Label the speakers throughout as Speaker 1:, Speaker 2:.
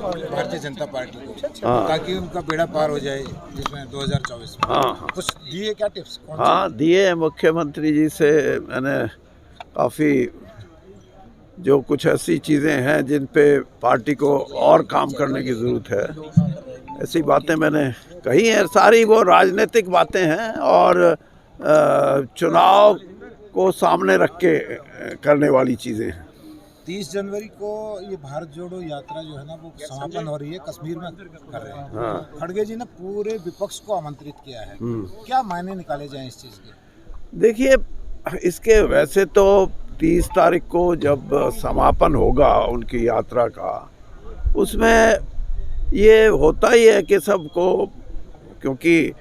Speaker 1: Bharatiya Janata party को, ताकि उनका बेड़ा पार हो जाए जिसमें 2024 में।
Speaker 2: हाँ
Speaker 1: कुछ दिए क्या टिप्स?
Speaker 2: हाँ दिए मुख्यमंत्री जी से मैंने काफ़ी, जो कुछ ऐसी चीज़ें हैं जिन पे पार्टी को और काम करने की ज़रूरत है, ऐसी बातें मैंने कही हैं। सारी वो राजनीतिक बातें हैं और चुनाव को सामने रख के करने वाली चीज़ें हैं।
Speaker 1: 30 जनवरी को ये भारत जोड़ो यात्रा जो है ना वो समापन हो रही है, कश्मीर में कर रहे हैं।
Speaker 2: हाँ।
Speaker 1: खड़गे जी ने पूरे विपक्ष को आमंत्रित किया है, क्या मायने निकाले जाएं इस चीज़ के?
Speaker 2: देखिए, इसके वैसे तो 30 तारीख को जब समापन होगा उनकी यात्रा का, उसमें ये होता ही है कि सबको, क्योंकि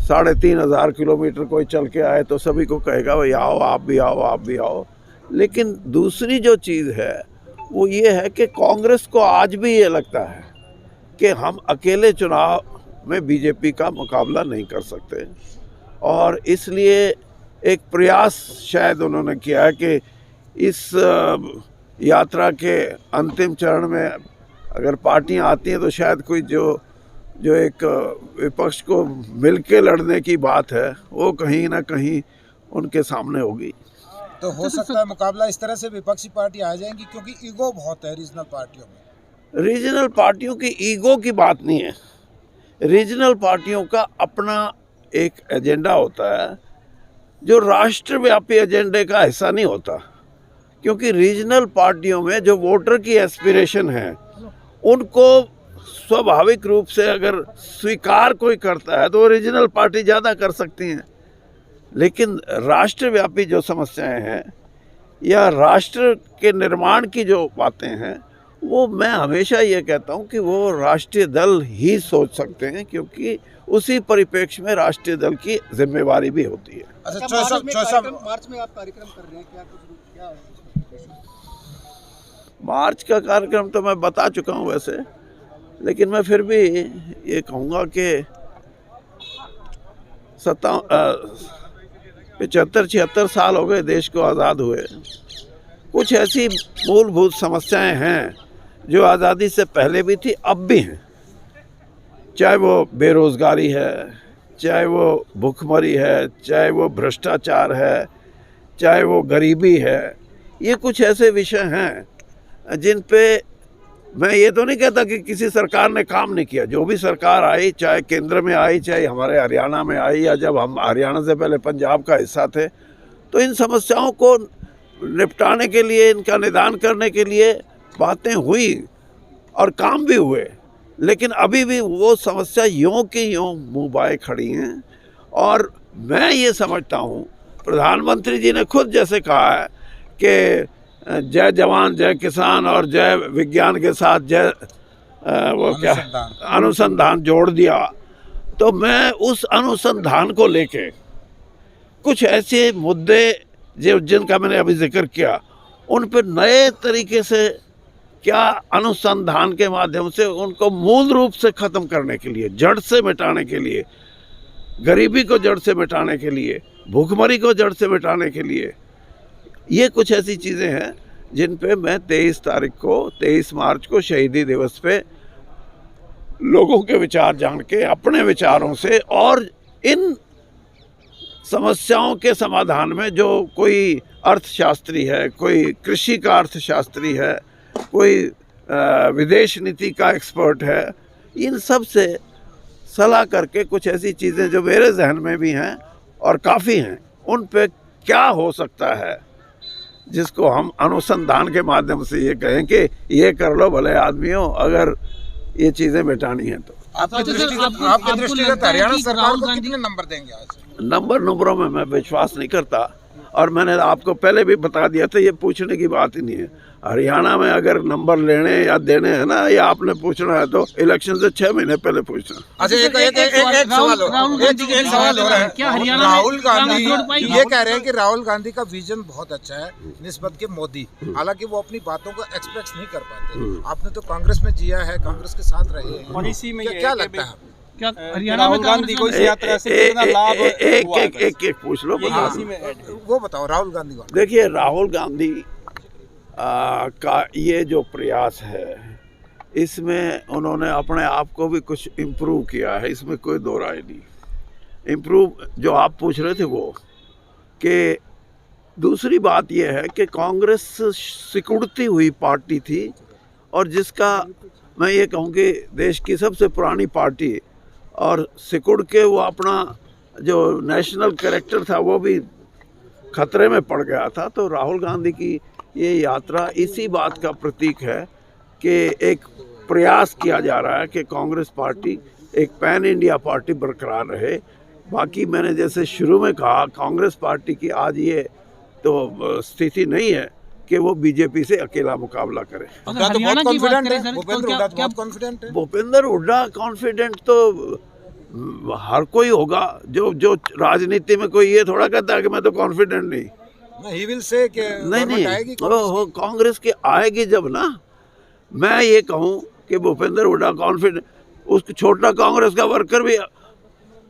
Speaker 2: 3,500 किलोमीटर कोई चल के आए तो सभी को कहेगा भाई आओ, आप भी आओ, आप भी आओ। लेकिन दूसरी जो चीज़ है वो ये है कि कांग्रेस को आज भी ये लगता है कि हम अकेले चुनाव में बीजेपी का मुकाबला नहीं कर सकते, और इसलिए एक प्रयास शायद उन्होंने किया है कि इस यात्रा के अंतिम चरण में अगर पार्टियां आती हैं तो शायद कोई जो एक विपक्ष को मिलके लड़ने की बात है वो कहीं ना कहीं उनके सामने होगी।
Speaker 1: तो हो सकता है मुकाबला इस तरह से विपक्षी पार्टी आ जाएंगी, क्योंकि ईगो बहुत है रीजनल पार्टियों में।
Speaker 2: रीजनल पार्टियों की ईगो की बात नहीं है, रीजनल पार्टियों का अपना एक एजेंडा होता है जो राष्ट्रव्यापी एजेंडे का हिस्सा नहीं होता, क्योंकि रीजनल पार्टियों में जो वोटर की एस्पिरेशन है उनको स्वाभाविक रूप से अगर स्वीकार कोई करता है तो वो रीजनल पार्टी ज़्यादा कर सकती हैं। लेकिन राष्ट्रव्यापी जो समस्याएं हैं या राष्ट्र के निर्माण की जो बातें हैं, वो मैं हमेशा ये कहता हूँ कि वो राष्ट्रीय दल ही सोच सकते हैं, क्योंकि उसी परिप्रेक्ष्य में राष्ट्रीय दल की जिम्मेवारी भी होती है।
Speaker 1: अच्छा,
Speaker 3: मार्च में आप कार्यक्रम कर रहे हैं, क्या
Speaker 2: मार्च का कार्यक्रम तो मैं बता चुका हूँ वैसे, लेकिन मैं फिर भी ये कहूँगा कि 75-76 साल हो गए देश को आज़ाद हुए। कुछ ऐसी मूलभूत समस्याएं हैं जो आज़ादी से पहले भी थी, अब भी हैं, चाहे वो बेरोज़गारी है, चाहे वो भूखमरी है, चाहे वो भ्रष्टाचार है, चाहे वो गरीबी है। ये कुछ ऐसे विषय हैं जिन पे मैं ये तो नहीं कहता कि किसी सरकार ने काम नहीं किया। जो भी सरकार आई, चाहे केंद्र में आई, चाहे हमारे हरियाणा में आई, या जब हम हरियाणा से पहले पंजाब का हिस्सा थे, तो इन समस्याओं को निपटाने के लिए, इनका निदान करने के लिए बातें हुई और काम भी हुए। लेकिन अभी भी वो समस्या यों की यों मुँह बाए खड़ी हैं। और मैं ये समझता हूँ, प्रधानमंत्री जी ने खुद जैसे कहा है कि जय जवान जय किसान और जय विज्ञान के साथ जय वो क्या अनुसंधान जोड़ दिया, तो मैं उस अनुसंधान को लेके कुछ ऐसे मुद्दे जिनका मैंने अभी जिक्र किया, उन पर नए तरीके से क्या अनुसंधान के माध्यम से उनको मूल रूप से ख़त्म करने के लिए, जड़ से मिटाने के लिए, गरीबी को जड़ से मिटाने के लिए, भूखमरी को जड़ से मिटाने के लिए, ये कुछ ऐसी चीज़ें हैं जिन पे मैं 23 मार्च को शहीदी दिवस पे लोगों के विचार जान के अपने विचारों से, और इन समस्याओं के समाधान में जो कोई अर्थशास्त्री है, कोई कृषि का अर्थशास्त्री है, कोई विदेश नीति का एक्सपर्ट है, इन सब से सलाह करके कुछ ऐसी चीज़ें जो मेरे जहन में भी हैं और काफ़ी हैं, उन पे क्या हो सकता है जिसको हम अनुसंधान के माध्यम से ये कहें कि ये कर लो भले आदमियों, अगर ये चीज़ें मिटानी है तो।
Speaker 1: आपकी दृष्टिगत हरियाणा सरकार को कितने नंबर देंगे आज?
Speaker 2: नंबरों में मैं विश्वास नहीं करता, और मैंने आपको पहले भी बता दिया था, ये पूछने की बात ही नहीं है। हरियाणा में अगर नंबर लेने या देने हैं ना, या आपने पूछना है तो इलेक्शन से 6 महीने पहले पूछना।
Speaker 1: अच्छा, एक सवाल हो रहा है। राहुल गांधी ये कह रहे हैं कि राहुल गांधी का विजन बहुत अच्छा है निस्बत के मोदी, हालांकि वो अपनी बातों को एक्सप्रेस नहीं कर पाते। आपने तो कांग्रेस में जिया है, कांग्रेस के साथ रहे हैं, और इसी में क्या लगता है
Speaker 3: क्या हरियाणा में गांधी को इस यात्रा से कितना लाभ हुआ?
Speaker 2: एक पूछ लो,
Speaker 1: वो बताओ। राहुल गांधी को देखिए,
Speaker 2: राहुल गांधी का ये जो प्रयास है इसमें उन्होंने अपने आप को भी कुछ इम्प्रूव किया है, इसमें कोई दो राय नहीं। इम्प्रूव जो आप पूछ रहे थे वो कि दूसरी बात यह है कि कांग्रेस सिकुड़ती हुई पार्टी थी और जिसका मैं ये कहूँ कि देश की सबसे पुरानी पार्टी और सिकुड़ के वो अपना जो नेशनल कैरेक्टर था वो भी खतरे में पड़ गया था। तो राहुल गांधी की ये यात्रा इसी बात का प्रतीक है कि एक प्रयास किया जा रहा है कि कांग्रेस पार्टी एक पैन इंडिया पार्टी बरकरार रहे। बाकी मैंने जैसे शुरू में कहा, कांग्रेस पार्टी की आज ये तो स्थिति नहीं है कि वो बीजेपी से अकेला मुकाबला करे। भूपेंद्र हुड्डा कॉन्फिडेंट तो हर कोई होगा, जो राजनीति में कोई ये थोड़ा कहता है कि मैं तो कॉन्फिडेंट नहीं।
Speaker 1: ही विल से कि
Speaker 2: नहीं कांग्रेस की आएगी जब ना। मैं ये कहूँ कि भूपेंद्र हुड्डा कॉन्फिडेंट, उस छोटा कांग्रेस का वर्कर भी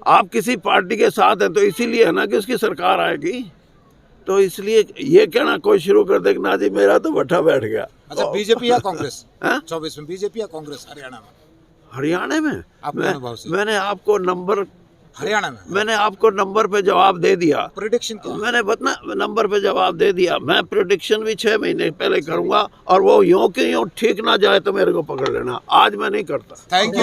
Speaker 2: आप किसी पार्टी के साथ हैं तो इसीलिए है ना कि उसकी सरकार आएगी। तो इसलिए ये कहना कोई शुरू कर दे ना जी मेरा तो भट्ठा बैठ गया।
Speaker 1: अच्छा, बीजेपी या कांग्रेस 24 में, बीजेपी या कांग्रेस हरियाणा में
Speaker 2: मैंने आपको नंबर
Speaker 1: हरियाणा में
Speaker 2: मैंने आपको नंबर पे जवाब दे दिया।
Speaker 1: प्रेडिक्शन क्या?
Speaker 2: मैंने बतना नंबर पे जवाब दे दिया। मैं प्रेडिक्शन भी 6 महीने पहले करूंगा और वो यूं कि यूं ठीक ना जाए तो मेरे को पकड़ लेना। आज मैं नहीं करता।
Speaker 1: Thank you.